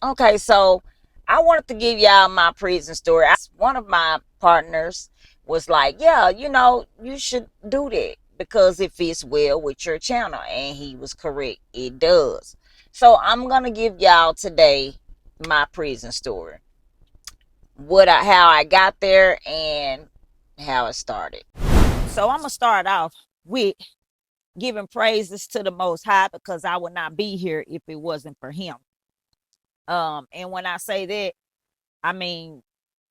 Okay, so I wanted to give y'all my prison story. One of my partners was like, "Yeah, you should do that because it fits well with your channel." And he was correct. It does. So I'm gonna give y'all today my prison story. How I got there and how it started. So I'm gonna start off with giving praises to the Most High because I would not be here if it wasn't for Him. And when I say that, I mean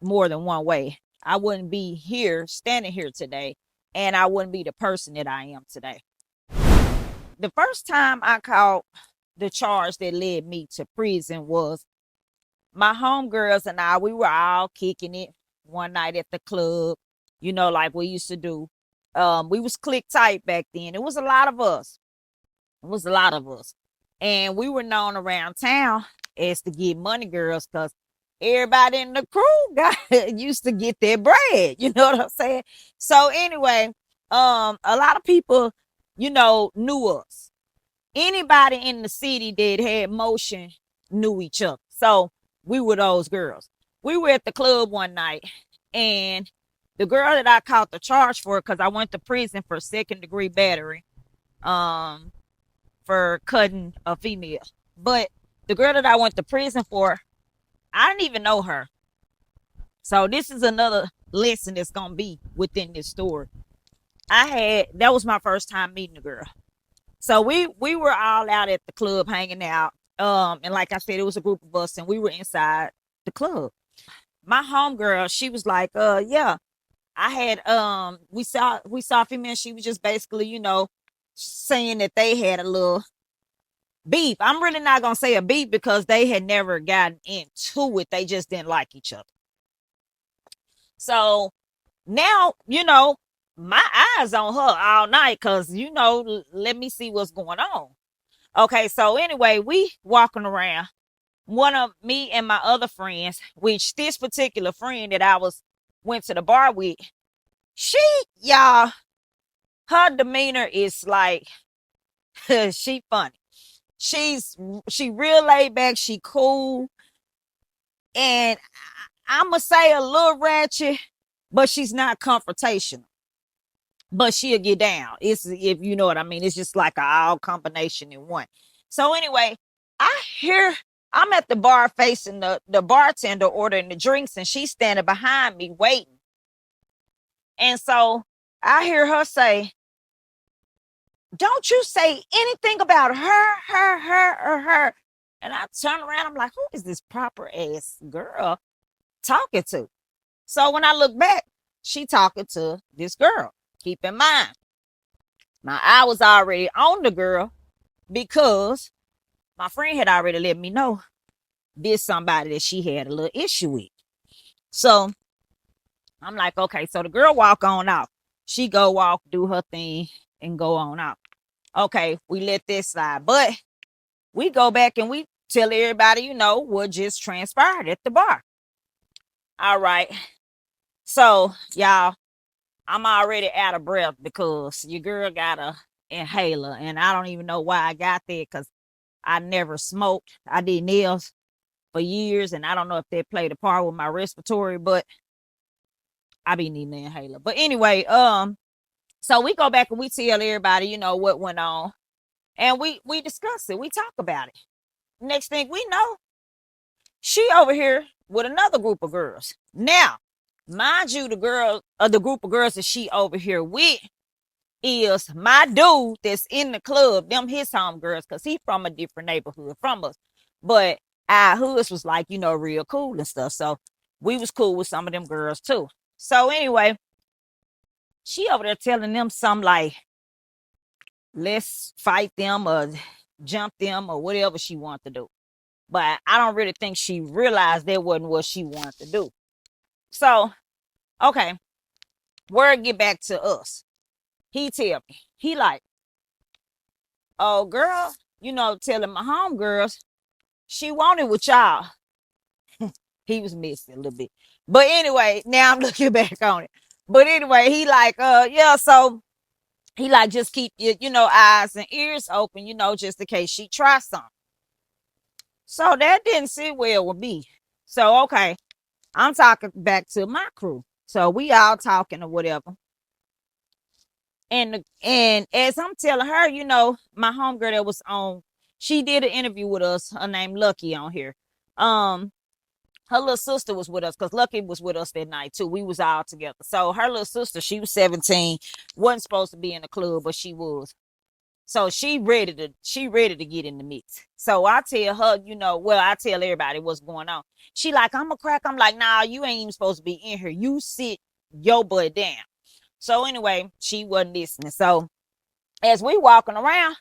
more than one way. I wouldn't be here, standing here today, and I wouldn't be the person that I am today. The first time I caught the charge that led me to prison was my homegirls and I, we were all kicking it one night at the club, like we used to do. We was click tight back then. It was a lot of us. It was a lot of us. And we were known around town as the Get Money Girls because everybody in the crew used to get their bread. You know what I'm saying? So anyway, a lot of people, knew us. Anybody in the city that had motion knew each other. So we were those girls. We were at the club one night, and the girl that I caught the charge for, because I went to prison for second-degree battery, for cutting a female. But the girl that I went to prison for, I didn't even know her. So this is another lesson that's gonna be within this story. That was my first time meeting the girl. So we were all out at the club hanging out. And like I said, it was a group of us and we were inside the club. My homegirl, she was like, yeah, I had we saw a female, she was just basically, saying that they had a little beef. I'm really not gonna say a beef because they had never gotten into it. They just didn't like each other. So now, my eyes on her all night because, let me see what's going on. Okay, so anyway, we walking around. One of me and my other friends, which this particular friend that I went to the bar with, she, y'all, her demeanor is like, she funny. She real laid back, she cool, and I'ma say a little ratchet, but she's not confrontational. But she'll get down. It's, if you know what I mean. It's just like a all combination in one. So anyway, I hear I'm at the bar facing the bartender ordering the drinks, and she's standing behind me waiting. And so I hear her say, "Don't you say anything about her, or her." And I turn around, I'm like, who is this proper ass girl talking to? So when I look back, she talking to this girl. Keep in mind, my eye was already on the girl because my friend had already let me know this somebody that she had a little issue with. So I'm like, okay, so the girl walk on out. She go walk, do her thing, and go on out. Okay, we let this slide. But we go back and we tell everybody, what just transpired at the bar. All right. So, y'all, I'm already out of breath because your girl got a inhaler. And I don't even know why I got that because I never smoked. I did nails for years. And I don't know if they played a part with my respiratory, but I be needing the inhaler. But anyway, so we go back and we tell everybody, what went on. And we discuss it. We talk about it. Next thing we know, she over here with another group of girls. Now, mind you, the group of girls that she over here with is my dude that's in the club, them his home girls, because he from a different neighborhood from us. But our hoods was like, real cool and stuff. So we was cool with some of them girls too. So anyway, she over there telling them something like, let's fight them or jump them or whatever she want to do. But I don't really think she realized that wasn't what she wanted to do. So, okay, word get back to us. He tell me, he like, oh girl, telling my homegirls, she wanted with y'all. He was missing a little bit. But anyway, now I'm looking back on it. But anyway, he like, yeah, so he like, just keep your, eyes and ears open, just in case she tries something. So that didn't sit well with me. So okay, I'm talking back to my crew. So we all talking or whatever. And as I'm telling her, my homegirl that was on, she did an interview with us. Her name Lucky on here. Um, her little sister was with us because Lucky was with us that night too. We was all together. So her little sister, she was 17, wasn't supposed to be in the club, but she was. So she ready to get in the mix. So I tell her, I tell everybody what's going on. She like, I'm a crack. I'm like, nah, you ain't even supposed to be in here. You sit your butt down. So anyway, she wasn't listening. So as we walking around,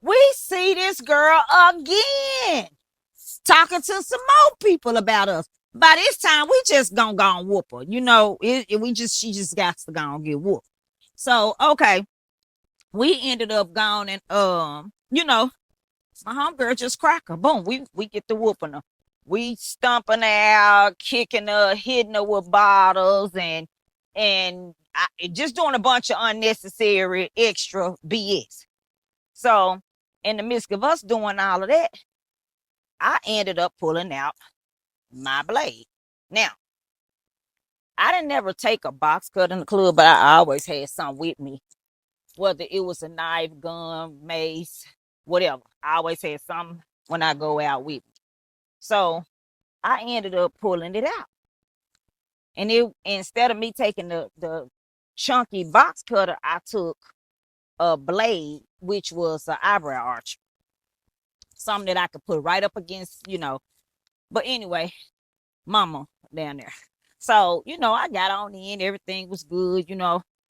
we see this girl again talking to some more people about us. By this time, we just gonna go and whoop her. She just got to go and get whooped. So okay, we ended up going and my homegirl just crack her. Boom, we get the whooping her. We stumping her out, kicking her, hitting her with bottles, and just doing a bunch of unnecessary extra BS. So in the midst of us doing all of that, I ended up pulling out my blade. Now, I didn't never take a box cut in the club, but I always had something with me. Whether it was a knife, gun, mace, whatever. I always had something when I go out with me. So I ended up pulling it out. And it instead of me taking the chunky box cutter, I took a blade, which was an eyebrow archer. Something that I could put right up against. But anyway, mama down there. So, I got on in, everything was good.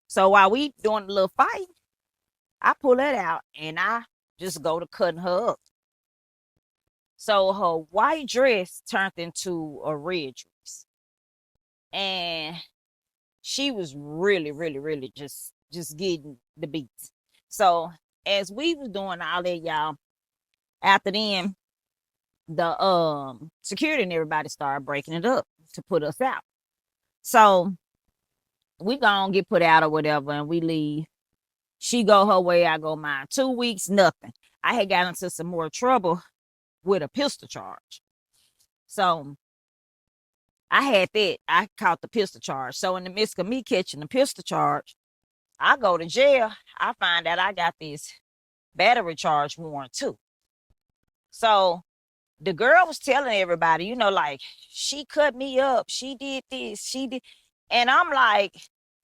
So while we doing a little fight, I pull that out and I just go to cutting her up. So her white dress turned into a red dress. And she was really, really, really just getting the beats. So as we was doing all that, y'all, after then, the security and everybody started breaking it up to put us out. So we gonna get put out or whatever, and we leave. She go her way, I go mine. 2 weeks, nothing. I had got into some more trouble with a pistol charge. So I had that. I caught the pistol charge. So in the midst of me catching the pistol charge, I go to jail. I find out I got this battery charge warrant too. So the girl was telling everybody, like, she cut me up. She did this. She did. And I'm like,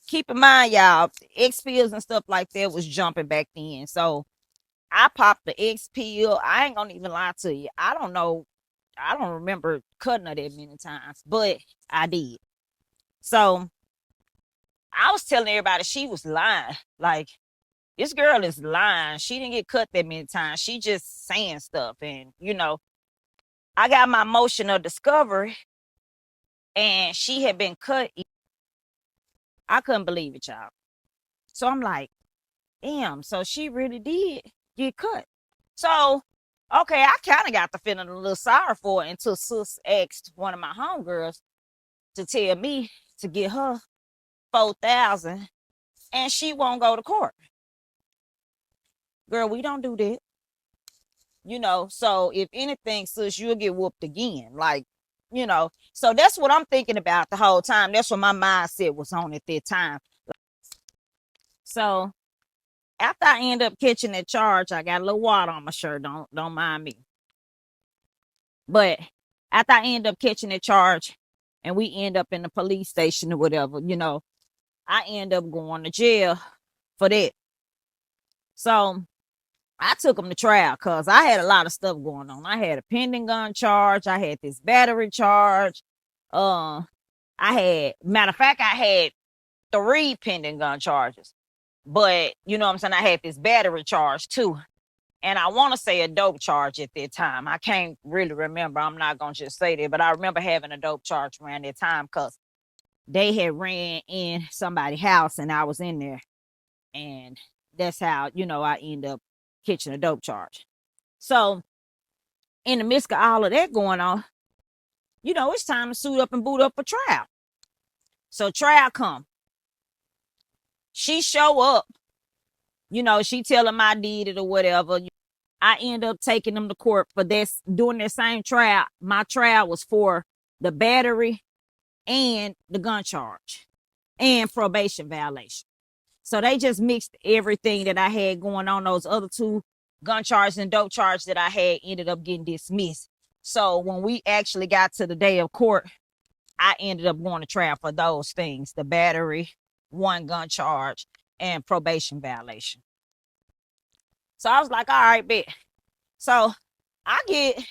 keep in mind, y'all, X pills and stuff like that was jumping back then. So I popped the X pill. I ain't gonna even lie to you. I don't know. I don't remember cutting her that many times, but I did. So I was telling everybody she was lying. Like, this girl is lying. She didn't get cut that many times. She just saying stuff. And, I got my motion of discovery and she had been cut. I couldn't believe it, y'all. So I'm like, damn, so she really did get cut. So, okay, I kind of got the feeling a little sorry for her until sis asked one of my homegirls to tell me to get her 4,000 and she won't go to court. Girl, we don't do that. So if anything, sis, you'll get whooped again. Like, so that's what I'm thinking about the whole time. That's what my mindset was on at that time. So after I end up catching that charge, I got a little water on my shirt. Don't mind me. But after I end up catching that charge and we end up in the police station or whatever, I end up going to jail for that. So I took them to trial because I had a lot of stuff going on. I had a pending gun charge. I had this battery charge. Matter of fact, I had 3 pending gun charges. But, you know what I'm saying? I had this battery charge too. And I want to say a dope charge at that time. I can't really remember. I'm not going to just say that. But I remember having a dope charge around that time because they had ran in somebody's house and I was in there. And that's how, I end up catching a dope charge. So in the midst of all of that going on, it's time to suit up and boot up for trial. So trial come. She show up. She tell him I did it or whatever. I end up taking them to court for this, doing their same trial. My trial was for the battery and the gun charge and probation violation. So they just mixed everything that I had going on. Those other two gun charges and dope charges that I had ended up getting dismissed. So when we actually got to the day of court, I ended up going to trial for those things: the battery, one gun charge, and probation violation. So I was like, all right, bet. So I get,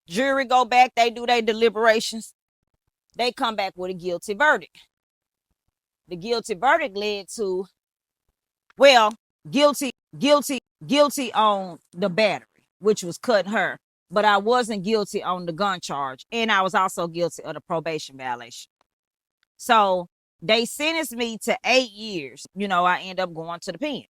jury go back, they do their deliberations, they come back with a guilty verdict. The guilty verdict led to, well, guilty on the battery, which was cutting her, but I wasn't guilty on the gun charge, and I was also guilty of the probation violation. So they sentenced me to 8 years. I end up going to the pen.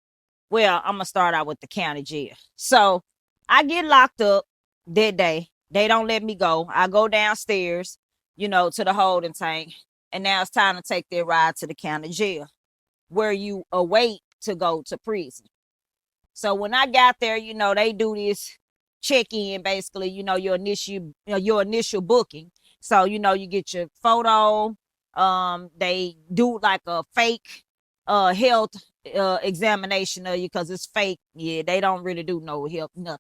Well, I'm gonna start out with the county jail. So I get locked up that day. They don't let me go. I go downstairs, to the holding tank, and now it's time to take their ride to the county jail, where you await to go to prison. So when I got there, they do this check-in, basically, your initial booking. So, you get your photo. They do like a fake health examination of you, because it's fake. Yeah, they don't really do no health, nothing.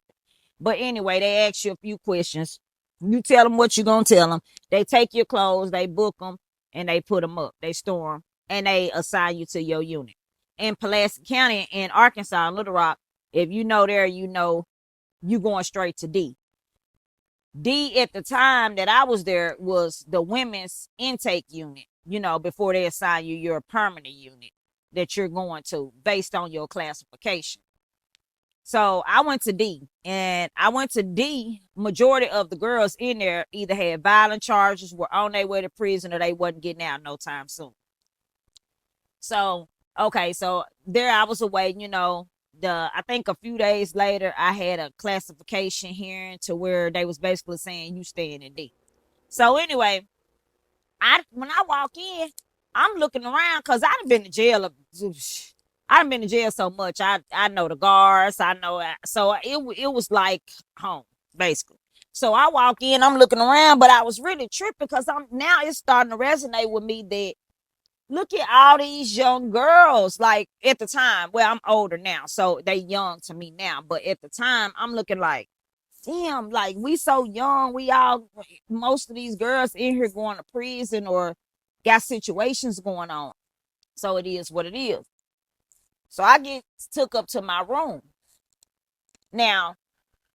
But anyway, they ask you a few questions. You tell them what you're going to tell them. They take your clothes, they book them, and they put them up. They store them, and they assign you to your unit. In Pulaski County, in Arkansas, in Little Rock, if you know there, you going straight to D. D at the time that I was there was the women's intake unit, before they assign you your permanent unit that you're going to based on your classification. So I went to D, and I went to D. Majority of the girls in there either had violent charges, were on their way to prison, or they wasn't getting out no time soon. So, okay, so there I was awaiting, I think a few days later, I had a classification hearing to where they was basically saying you staying in D. So anyway, when I walk in, I'm looking around because I've been to jail. I've been to jail so much. I know the guards. I know. So it was like home, basically. So I walk in, I'm looking around, but I was really tripping because now it's starting to resonate with me that look at all these young girls. Like at the time, well, I'm older now, so they young to me now. But at the time, I'm looking like, damn, like we so young. Most of these girls in here going to prison or got situations going on. So it is what it is. So I get took up to my room. Now,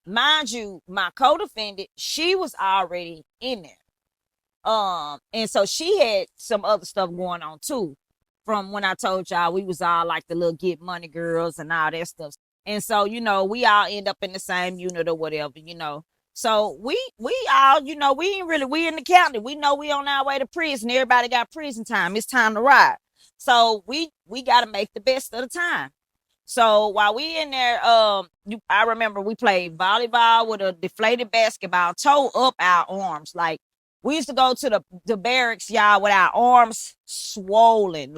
mind you, my co-defendant, she was already in there. And so she had some other stuff going on too. From when I told y'all we was all like the little get money girls and all that stuff. And so, we all end up in the same unit or whatever. So we all, we ain't really, we in the county. We know we on our way to prison. Everybody got prison time. It's time to ride. So we got to make the best of the time. So while we in there, I remember we played volleyball with a deflated basketball, toe up our arms. Like we used to go to the barracks, y'all, with our arms swollen,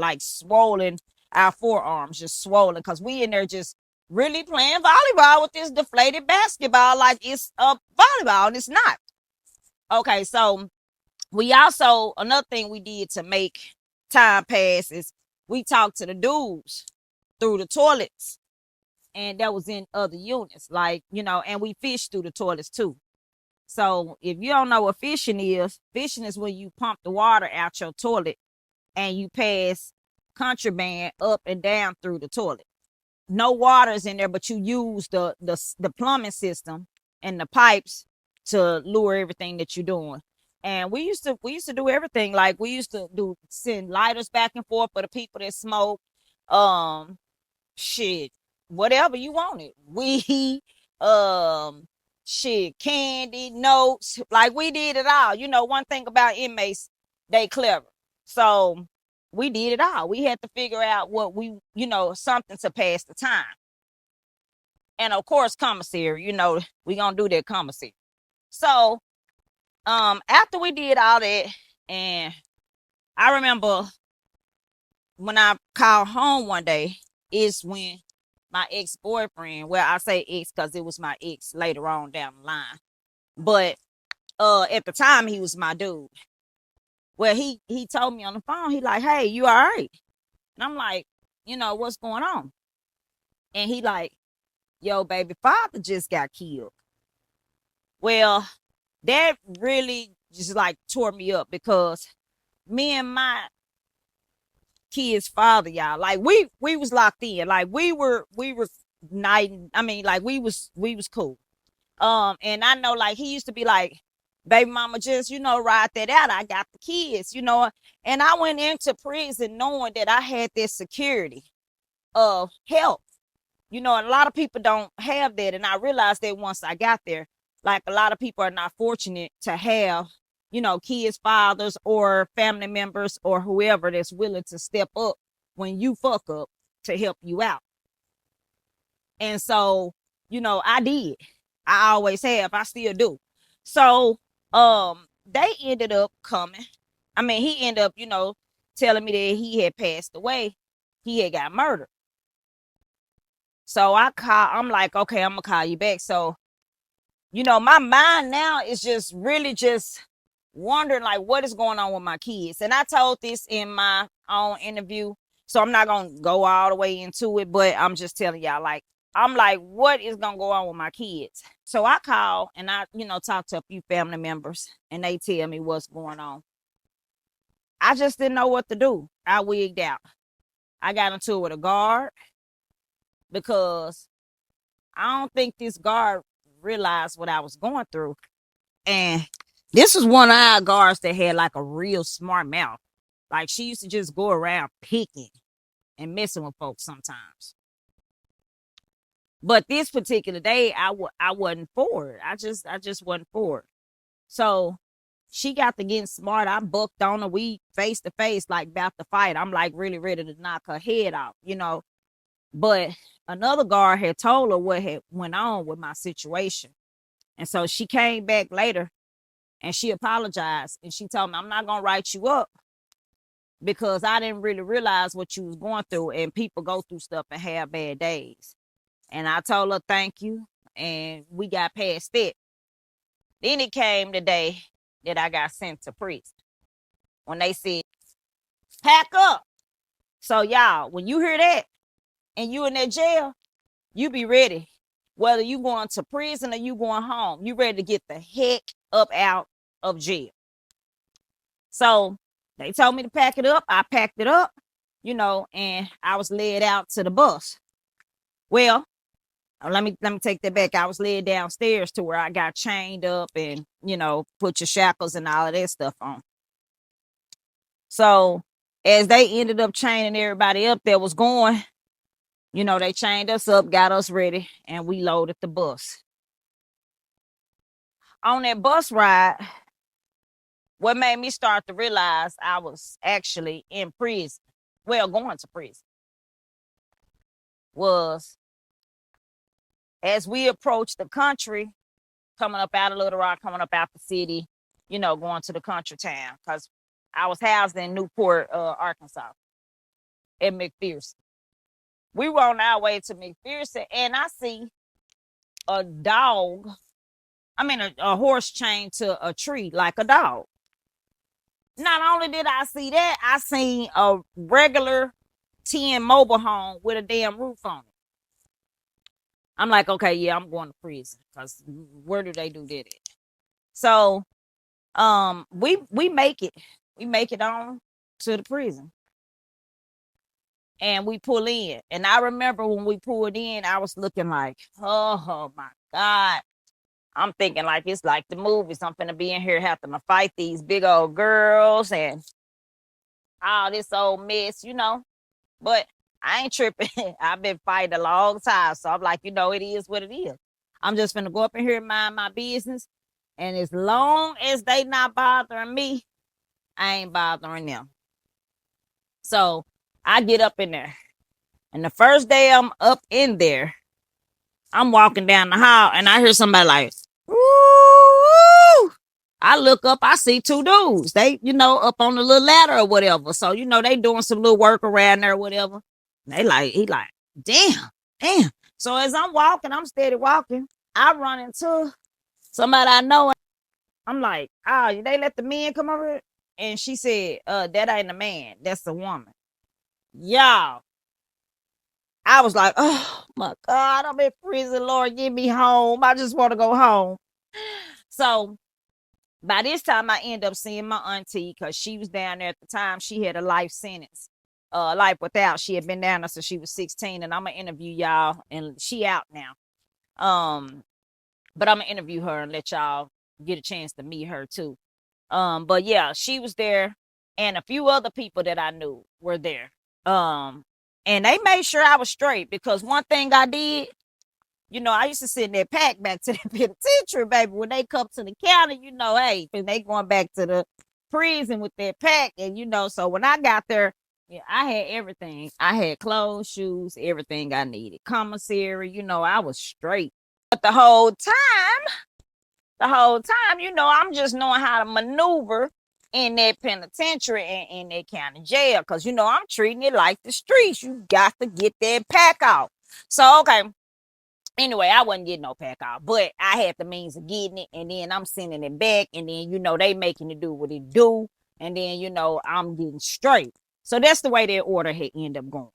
our forearms just swollen, because we in there just really playing volleyball with this deflated basketball like it's a volleyball, and it's not. Okay, so we also, another thing we did to make time pass is we talked to the dudes through the toilets, and that was in other units, and we fished through the toilets too. So if you don't know what fishing is when you pump the water out your toilet and you pass contraband up and down through the toilet. No water is in there, but you use the plumbing system and the pipes to lure everything that you're doing. And we used to do everything. Like we used to send lighters back and forth for the people that smoke. Shit, whatever you wanted. We candy, notes, like we did it all. One thing about inmates, they clever. So we did it all. We had to figure out what something to pass the time. And of course, commissary, we gonna do that commissary. So after we did all that, and I remember when I called home one day is when my ex-boyfriend. Well, I say ex because it was my ex later on down the line. But at the time he was my dude. Well, he told me on the phone, he like, hey, you all right? And I'm like, what's going on? And he like, yo, baby father just got killed. Well, that really just like tore me up because me and my kid's father, y'all, like we was locked in. Like we were night. I mean, like we was cool. And I know like he used to be like, baby mama, just ride that out. I got the kids. And I went into prison knowing that I had this security of help. A lot of people don't have that. And I realized that once I got there, like a lot of people are not fortunate to have, kids, fathers, or family members, or whoever that's willing to step up when you fuck up to help you out. And so, I did. I always have. I still do. So, they ended up coming. I mean, he ended up, telling me that he had passed away. He had got murdered. So I'm like, okay, I'm gonna call you back. So, my mind now is just really just wondering like what is going on with my kids. And I told this in my own interview. So I'm not gonna go all the way into it, but I'm just telling y'all, like, I'm like, what is gonna go on with my kids? So I call and I, talk to a few family members and they tell me what's going on. I just didn't know what to do. I wigged out. I got into it with a guard because I don't think this guard realized what I was going through. And this was one of our guards that had like a real smart mouth. Like she used to just go around picking and messing with folks sometimes. But this particular day, I wasn't for it. I just wasn't for it. So she got to getting smart. I bucked on her. We face to face, like about to fight. I'm like really ready to knock her head off. But another guard had told her what had went on with my situation. And so she came back later and she apologized. And she told me, I'm not going to write you up because I didn't really realize what you was going through. And people go through stuff and have bad days. And I told her, thank you. And we got past it. Then it came the day that I got sent to prison when they said, pack up. So y'all, when you hear that and you in that jail, you be ready. Whether you going to prison or you going home, you ready to get the heck up out of jail. So they told me to pack it up. I packed it up, and I was led out to the bus. Well, let me take that back. I was led downstairs to where I got chained up and, put your shackles and all of that stuff on. So as they ended up chaining everybody up that was going, they chained us up, got us ready, and we loaded the bus. On that bus ride, what made me start to realize I was actually in prison, well, going to prison, was as we approached the country, coming up out of Little Rock, coming up out the city, going to the country town, because I was housed in Newport, Arkansas, at McPherson. We were on our way to McPherson, and I see a dog, a horse chained to a tree like a dog. Not only did I see that, I seen a regular 10 mobile home with a damn roof on it. I'm like, okay, yeah, I'm going to prison because where do they do that at? So, we make it. We make it on to the prison. And we pull in. And I remember when we pulled in, I was looking like, oh my God. I'm thinking like it's like the movies. I'm finna be in here having to fight these big old girls and all this old mess, But I ain't tripping. I've been fighting a long time. So I'm like, it is what it is. I'm just finna go up in here and mind my business. And as long as they not bothering me, I ain't bothering them. So I get up in there. And the first day I'm up in there, I'm walking down the hall and I hear somebody like, woo! I look up, I see two dudes. They, up on the little ladder or whatever. So, they doing some little work around there or whatever. He like, damn. Damn. So as I'm walking, I'm steady walking. I run into somebody I know. I'm like, oh, they let the men come over here? And she said, that ain't a man. That's a woman. Y'all. I was like, oh my God, I'm in prison. Lord, get me home. I just want to go home. So by this time, I end up seeing my auntie because she was down there at the time. She had a life sentence, life without. She had been down there since she was 16. And I'm gonna interview y'all, and she out now. But I'm gonna interview her and let y'all get a chance to meet her too. But yeah, she was there, and a few other people that I knew were there. Um, and they made sure I was straight because one thing I did, I used to send that pack back to the penitentiary, baby. When they come to the county, hey, and they going back to the prison with their pack, and so when I got there, yeah, I had everything. I had clothes, shoes, everything I needed. Commissary, I was straight. But the whole time, I'm just knowing how to maneuver in that penitentiary and in that county jail. Cause I'm treating it like the streets. You got to get that pack out. So okay. Anyway, I wasn't getting no pack out, but I had the means of getting it, and then I'm sending it back, and then they making it do what it do, and then I'm getting straight. So that's the way that order had ended up going.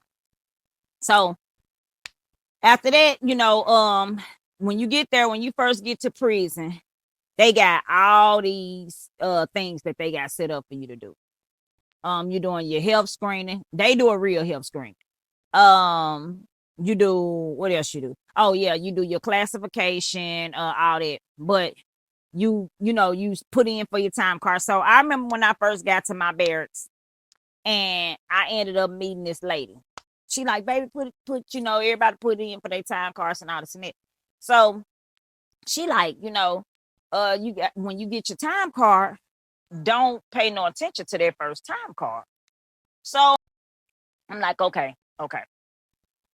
So after that, when you get there, when you first get to prison, they got all these things that they got set up for you to do. You're doing your health screening. They do a real health screen. You do what else you do? Oh yeah, you do your classification, all that. But you put in for your time card. So I remember when I first got to my barracks, and I ended up meeting this lady. She like, baby, put everybody put in for their time cards and all this and that. So she like, you got when you get your time card, don't pay no attention to their first time card. So I'm like, okay.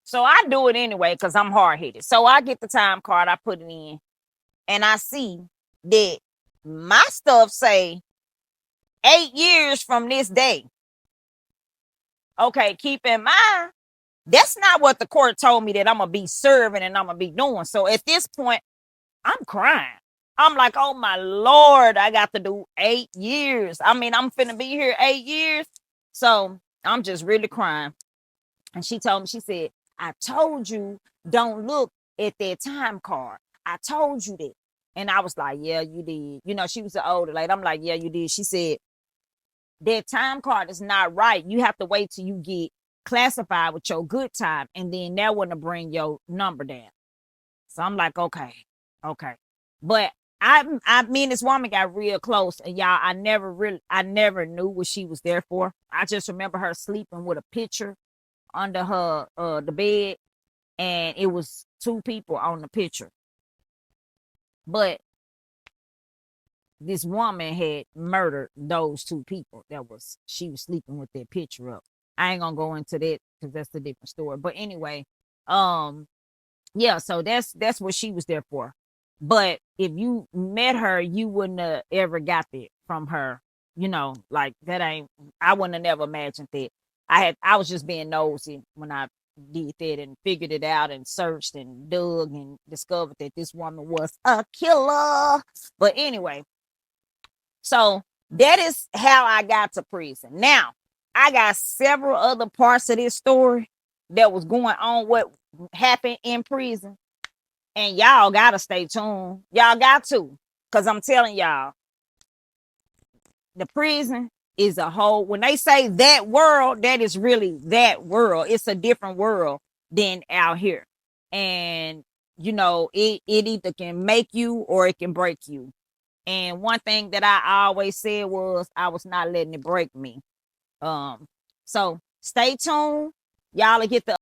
So I do it anyway because I'm hard headed. So I get the time card, I put it in, and I see that my stuff say 8 years from this day. Okay, keep in mind, that's not what the court told me that I'm gonna be serving and I'm gonna be doing. So at this point, I'm crying. I'm like, oh my Lord, I got to do 8 years. I mean, I'm finna be here 8 years. So I'm just really crying. And she told me, she said, I told you don't look at that time card. I told you that. And I was like, yeah, you did. She was an older lady. I'm like, yeah, you did. She said, that time card is not right. You have to wait till you get classified with your good time, and then that one to bring your number down. So I'm like, okay. But me and this woman got real close, and y'all, I never knew what she was there for. I just remember her sleeping with a picture under her the bed, and it was 2 people on the picture. But this woman had murdered those 2 people. She was sleeping with that picture up. I ain't gonna go into that because that's a different story. But anyway, yeah, so that's what she was there for. But if you met her, you wouldn't have ever got that from her. Like that ain't. I wouldn't have never imagined that. I was just being nosy when I did that and figured it out and searched and dug and discovered that this woman was a killer. But anyway, so that is how I got to prison. Now, I got several other parts of this story that was going on, what happened in prison. And y'all got to stay tuned. Y'all got to. Because I'm telling y'all, the prison is a whole, when they say that world, that is really that world. It's a different world than out here. And, it either can make you or it can break you. And one thing that I always said was I was not letting it break me. So stay tuned. Y'all will get the